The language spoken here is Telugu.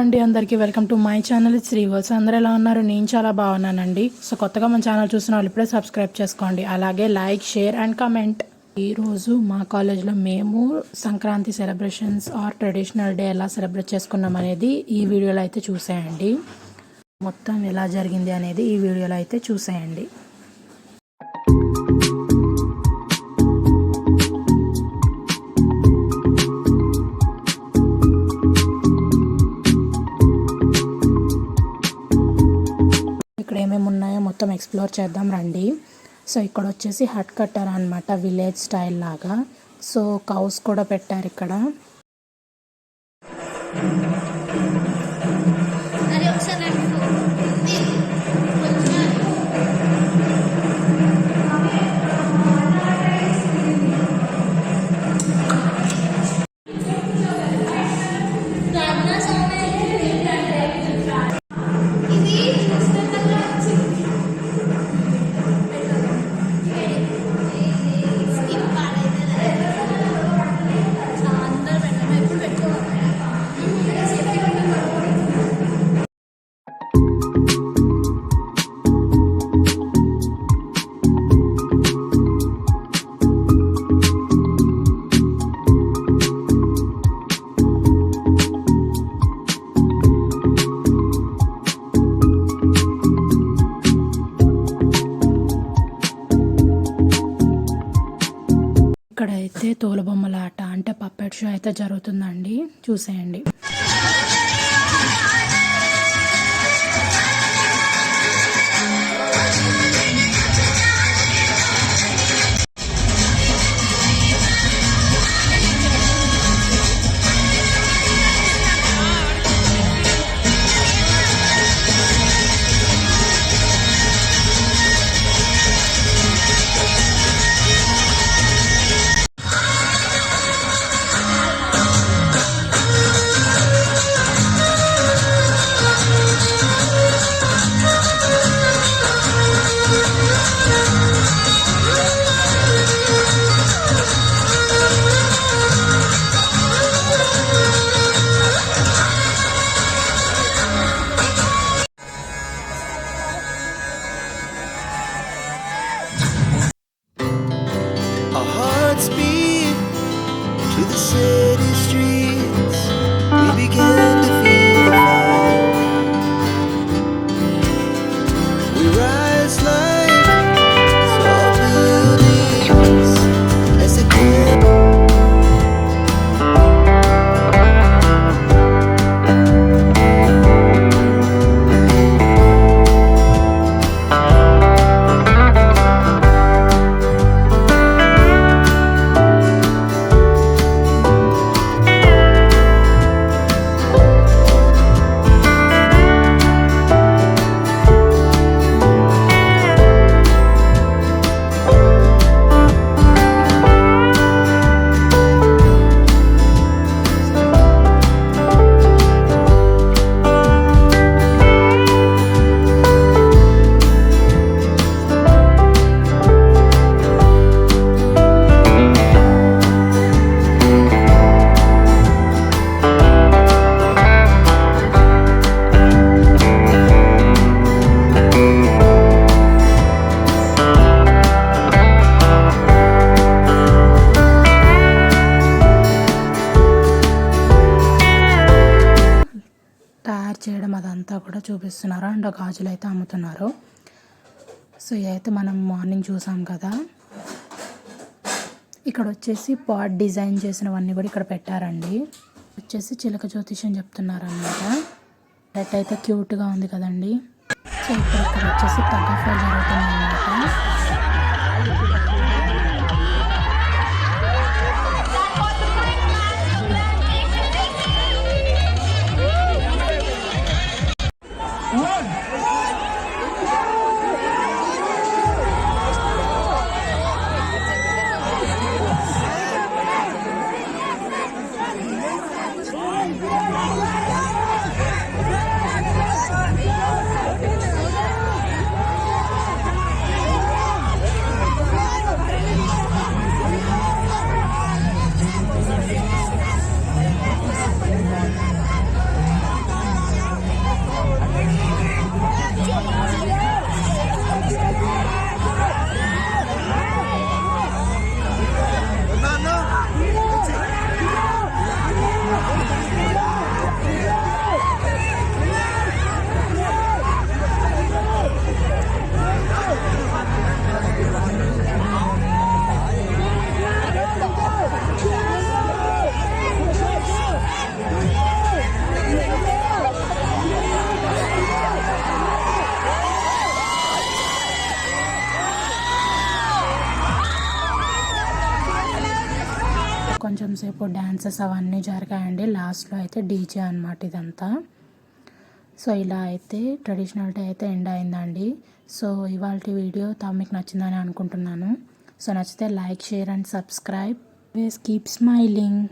అండి అందరికీ వెల్కమ్ టు మై ఛానల్ శ్రీవర్స్. అందరూ ఎలా ఉన్నారు? నేను చాలా బాగున్నానండి. సో కొత్తగా మన ఛానల్ చూసిన వాళ్ళు ఇప్పుడే సబ్స్క్రైబ్ చేసుకోండి, అలాగే లైక్, షేర్ అండ్ కమెంట్. ఈరోజు మా కాలేజ్లో మేము Sankranti celebrations or traditional day ఎలా సెలబ్రేట్ చేసుకున్నాం అనేది ఈ వీడియోలో అయితే చూసేయండి. మొత్తం ఎలా జరిగింది అనేది ఈ వీడియోలో అయితే చూసేయండి. ఇక్కడ ఏమేమి ఉన్నాయో మొత్తం ఎక్స్ప్లోర్ చేద్దాం రండి. సో ఇక్కడ వచ్చేసి హట్ కట్టర్ అనమాట, విలేజ్ స్టైల్ లాగా. సో కౌస్ కూడా పెట్టారు ఇక్కడ. ఇక్కడైతే తోలుబొమ్మల ఆట అంటే పప్పెట్ షో అయితే జరుగుతుందండి, చూసేయండి. To the city streets, we began to feel the fire. We rise like tall buildings as the తయారు చేయడం అదంతా కూడా చూపిస్తున్నారు అండ్ గాజులు అయితే అమ్ముతున్నారు. సో ఇదైతే మనం మార్నింగ్ చూసాం కదా. ఇక్కడ వచ్చేసి పాట్ డిజైన్ చేసినవన్నీ కూడా ఇక్కడ పెట్టారండి. వచ్చేసి చిలక జ్యోతిష్యం చెప్తున్నారు అన్నమాట. రెడ్ అయితే క్యూట్గా ఉంది కదండి. సో ఇక్కడ వచ్చేసి తగ్గఫా జరుగుతుంది అన్నమాట. కూచిపూడి డ్యాన్సెస్ అవన్నీ జరిగాయండి. లాస్ట్లో అయితే డీజే అనమాట ఇదంతా. సో ఇలా అయితే ట్రెడిషనల్ డే అయితే ఎండ్ అయిందండి. సో ఇవాళ వీడియో మీకు నచ్చిందని అనుకుంటున్నాను. సో నచ్చితే like, share and subscribe. Keep smiling.